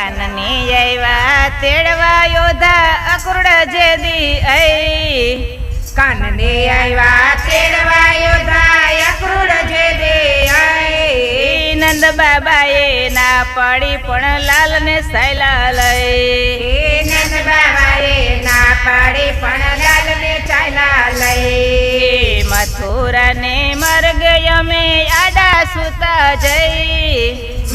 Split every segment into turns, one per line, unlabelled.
કાનની આવ્યા તેડવા યોધા અકૃડ જેદી આઈ
કાનને આવ્યા તેડવા યોધા અકૃડ જેદી આઈ
નંદ બાબાએ ના પાડી પણ લાલને સાયલા લઈ
નંદ બાબાએ ના પાડી પણ લાલને ચાલ્યા લઈ
મથુરાને માર્ગે અમે આડા સુતા જઈ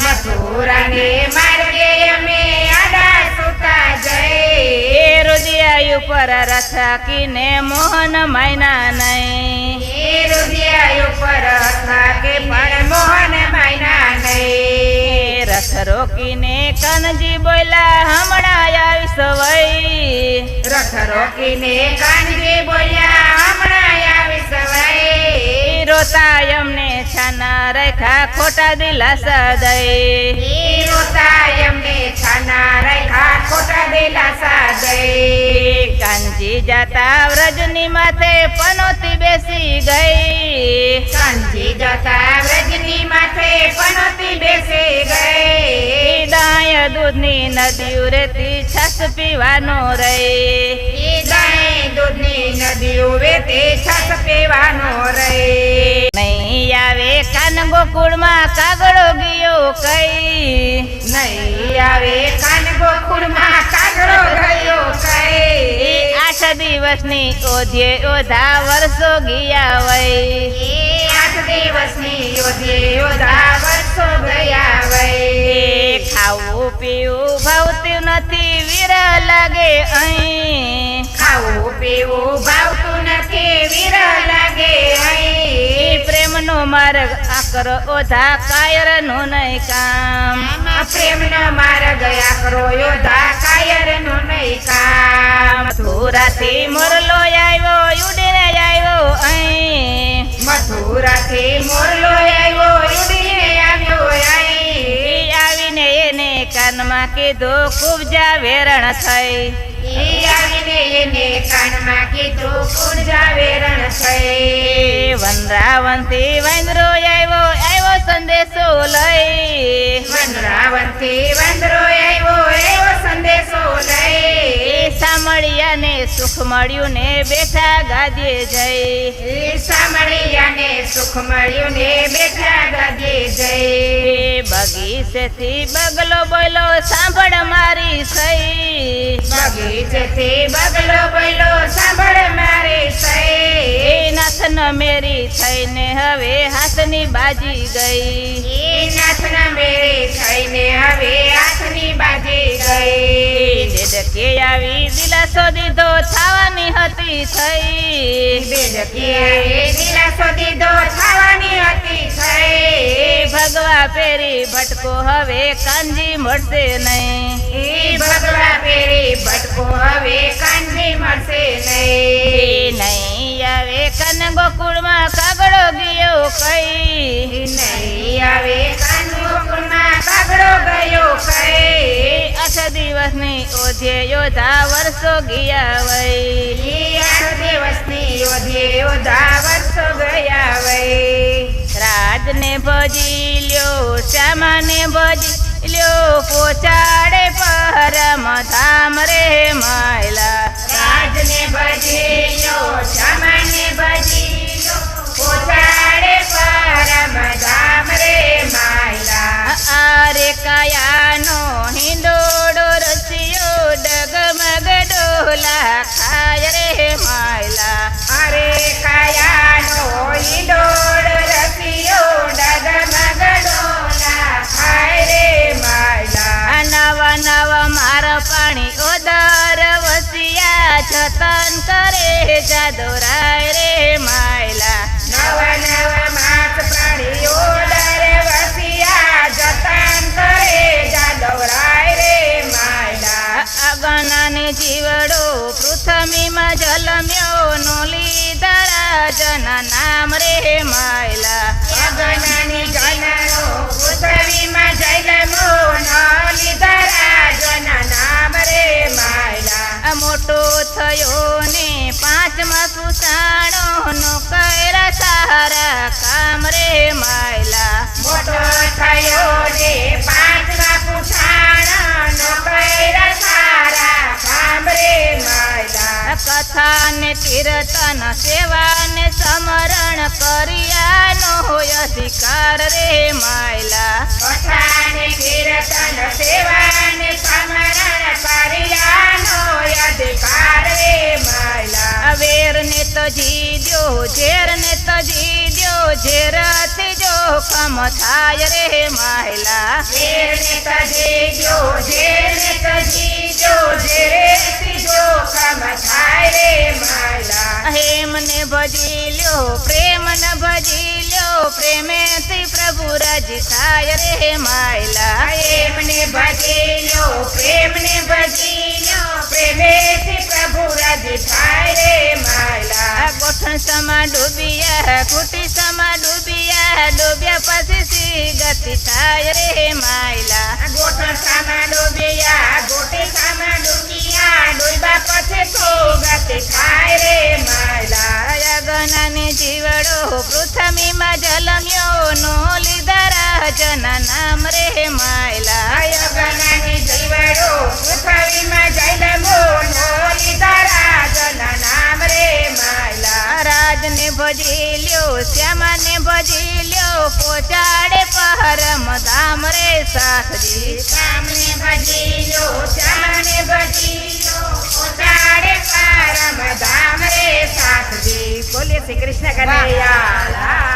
મથુરાને માર્ગે અમે આડા સુતા જઈ
રુદિયા ઉપર રથ હાકીને મોહન માયના નહીં
રુદિયા ઉપર થાકે પણ મોહન માયના નહીં
રથ રોકીને કનજી બોલ્યા હમણાં આવીશ વઈ
રથ રોકીને કાનજી બોલ્યા હમણાં આવીશ વઈ
રોતા એમને છાના રેખા ખોટા દિલાસા દઈ
રોતા એમને છાના રેખા ખોટા દિલાસા દઈ
કાનજી જાતા વ્રજની માથે પનોતી બેસી ગઈ
કાનજી જતા વ્રજની માથે પનોતી બેસી ગઈ
દાય દૂધની નદી રેતી છાસ પીવાનો રહી
ગાય દૂધની નદીઓ વેતે છાસ પીવાનો રહે
નહીં આવે કાન ગોકુળમાં કાગડો ગયો કઈ
નહીં આવે કાન ગોકુળમાં કાગડો ગયો કઈ
8 દિવસની ઓધે ઓધા વર્ષો ગયા વઈ
8 દિવસની યોધા વર્ષો ગયા વઈ
ખાવું પીવું ભાવતું નથી વીર લાગે અહીં
ખાવું પીવું ભાવતું નથી વીર લાગે અહીં
પ્રેમનો માર્ગ આકરો ઓધા કાયર નું નહીં કામ
પ્રેમનો માર્ગ આકરો યોધા કાયર નું નહીં કામ
મથુરાથી મોરલો આવ્યો ઉડીને આવ્યો અહીં
મથુરાથી મોરલો આવ્યો ઉડીને આવ્યો અહીં
આવીને એને કાનમાં કીધું ખૂબ જા વેરણ થઈ
આવીને એને કાનમાં કીધું પૂજા વેરણ થઈ
વનરાવનથી વાંદરો આવ્યો સંદેશો લઈ
વનરાવનથી વાંદરો આવ્યો એવો સંદેશો લઈ
સામળિયાને સુખ મળ્યું ને બેઠા ગાદીએ જઈ
સામળિયાને સુખ મળ્યું ને બેઠા ગાદીએ જઈ
બગીચેથી બગલો બોલો સાંભળ મારી સઈ
બગીચેથી બગલો બોલો સાંભળ મારી સઈ
નાથન મેરી થઈને હવે હાથની બાજી ગઈ
નાથના મેરી થઈને હવે હાથની બાજી ગઈ
દેડકે આવી દિલાસો દીધો થવાની હતી થઈ
દેડકે આવી દિલાસો દીધો થવાની હતી થઈ
ભગવા પેરી ભટકો હવે કાંજી મળશે નહીં
ભગવા પેરી ભટકો હવે કાંજી મળશે નહીં
આવે કન ગોકુળમાં કાગડો ગયો કઈ
નહીં આવે કાન ગોકુળમાં કાગડો ગયો કઈ
8 દિવસની ઓધે યોધા વર્ષો ગયા વઈ
8 દિવસની યોધા વર્ષો ગયા વઈ
રાજને ભજી લ્યો શ્યામાને ભજી લ્યો પોચાડે પરમ ધામ રે માયલા
રાજને ભજી લ્યો શ્યામાને ભજી લ્યો પોચાડે પરમ ધામ રે માયલા
આરે કાયાનો હિંડોળો રસિયો ડગમગ ડોલા ખાય રે માયલા
અરે કાયાનો હિંડોળ રસિયો ડગમગ ડોલા ખાય રે માયલા
નવા નવા માર પાણી ઓદર વસિયા જતન કરે જાદોરાય રે માયલા
નવા નવા માસ પ્રાણી ઓદર વસિયા જતન કરે જાદવરાય રે માયલા
અગનાની જીવડો પૃથ્વીમાં જલમ્યો નો લીધા જના નામ રે માયલા
અગનાની જનનો પૃથ્વીમાં જલમો નો લીધા જના નામ રે માયલા
મોટો થયો ને 5મા સુસાણો નો કર્યા સારા કામ રે માયલા
મોટો થયો ને 5મા પુઠાણનો
ને કીર્તન સેવા ને સમરણ કર્યાનો હોય અધિકાર રે માયલા
કથાને કીર્તન સેવાને સમરણ કર્યાનો અધિકાર રે માયલા
વેર ને તજી દ્યો ઝેર ને તજી દ્યો ઝેરથી જોખમ થાય રે માયલા
ઝેરને તજી દ્યો ઝેરને તજી દ્યો ઝેરેથી જોખમ થાય રે માયલા
હેમ ને ભજી લ્યો પ્રેમ ને ભજી લ્યો પ્રેમેથી પ્રભુ રાજી થાય રે માયલા
એમને ભજી લ્યો પ્રેમને ભજી લ્યો પ્રેમેથી પ્રભુ રાજી થાય રે માયલા
ગોઠણ સમા ડૂબિયા કુટી સમા ડૂબિયા ડૂબ્યા પછી સી ગતિ થાય રે માયલા
ગોઠણ સામા ડૂબિયા ગોટે સામા ડૂબિયા ડૂબા પછી તો ગતિ થાય રે માયલા
ગનાની જીવડો પૃથ્વીમાં જલમ્યો નો લીધા રાજના નામ રે માયલા
અયગનાની જીવડો પૃથ્વીમાં જલમો નો લીધા રાજના નામ રે માયલા
રાજને ભજી લ્યો શ્યામાને ભજી લ્યો પહોંચાડે પરમ ધામ રે સાથજી
સામને ભજી લો શ્યામને ભજી લો પોતાડે પરમ ધામ રે સાથજી બોલીએ શ્રી કૃષ્ણ કનૈયા લાલ